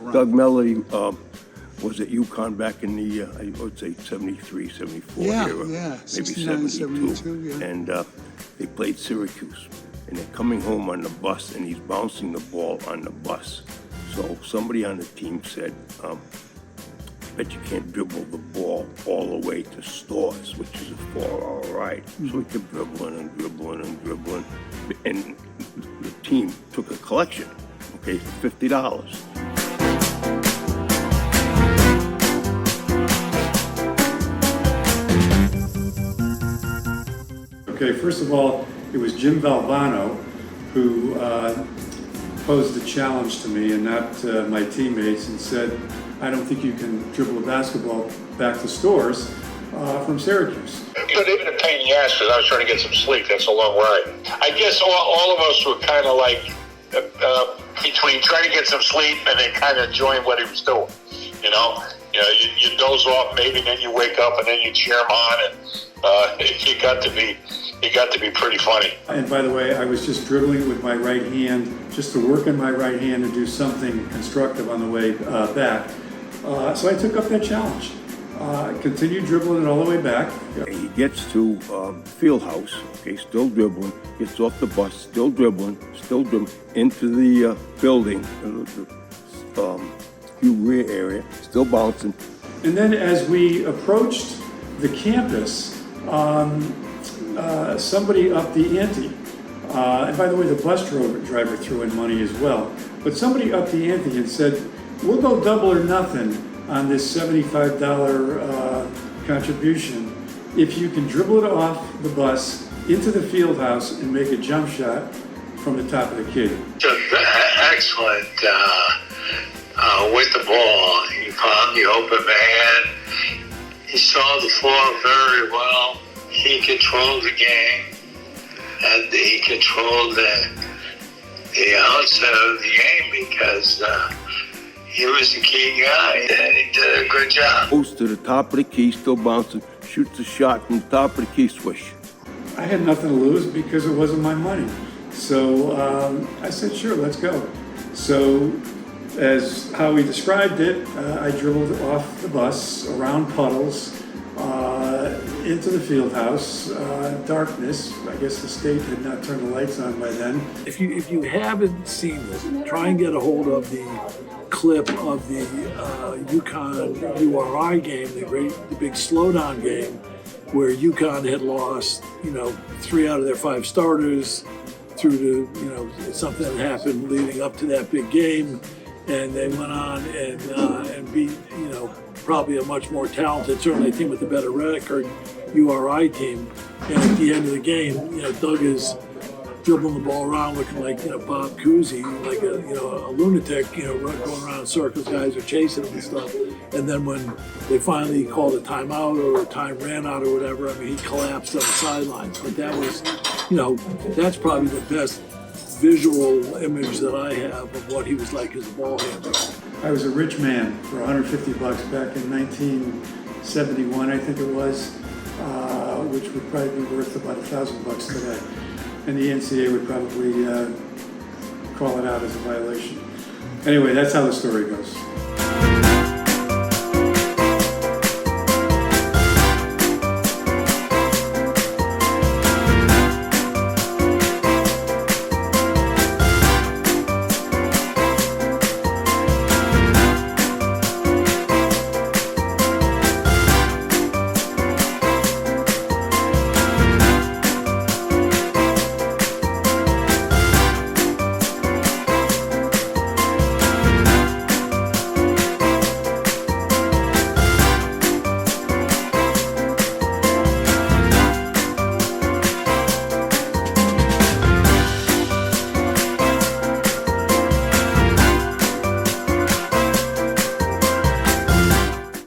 run. Doug Melody was at UConn back in the, I would say 73, 74 Yeah, era. yeah, Maybe 69, 72, yeah. And they played Syracuse. And they're coming home on the bus, and he's bouncing the ball on the bus. So somebody on the team said, bet you can't dribble the ball all the way to Storrs, which is a 4-hour ride. So we kept dribbling and dribbling and dribbling. And the team took a collection, okay, for $50. Okay, first of all, it was Jim Valvano who posed a challenge to me and not my teammates, and said, I don't think you can dribble a basketball back to Storrs from Syracuse. But even a pain in the ass because I was trying to get some sleep. That's a long ride. I guess all of us were kind of like between trying to get some sleep and then kind of enjoying what he was doing. You doze off maybe, and then you wake up and then you cheer him on, and it got to be pretty funny. And by the way, I was just dribbling with my right hand, just to work on my right hand and do something constructive on the way back. So I took up that challenge. Continued dribbling it all the way back. He gets to field house, okay, still dribbling, gets off the bus, still dribbling, into the building, rear area, still bouncing. And then as we approached the campus, somebody upped the ante. And by the way, the bus driver threw in money as well. But somebody upped the ante and said, we'll go double or nothing on this $75 contribution if you can dribble it off the bus into the field house and make a jump shot from the top of the key. Excellent with the ball. He found the open man. He saw the floor very well. He controlled the game, and he controlled the outset of the game because he was the key guy, and he did a good job. Goes to the top of the key, still bouncing, shoots a shot from the top of the key, swish. I had nothing to lose because it wasn't my money. So I said, sure, let's go. So as Howie described it, I dribbled off the bus, around puddles, into the field house, darkness. I guess the state had not turned the lights on by then. If you haven't seen this, try and get a hold of the clip of the UConn URI game, the big slowdown game, where UConn had lost, 3 out of their 5 starters through to, something that happened leading up to that big game, and they went on and beat, probably a much more talented, certainly a team with a better record, URI team. And at the end of the game, Doug is dribbling the ball around looking like, Bob Cousy, like a lunatic, going around in circles, guys are chasing him and stuff. And then when they finally called a timeout or time ran out or whatever, he collapsed on the sidelines. But that was, that's probably the best visual image that I have of what he was like as a ball handler. I was a rich man for $150 back in 1971, I think it was, which would probably be worth about $1,000 today. And the NCAA would probably call it out as a violation. Anyway, that's how the story goes.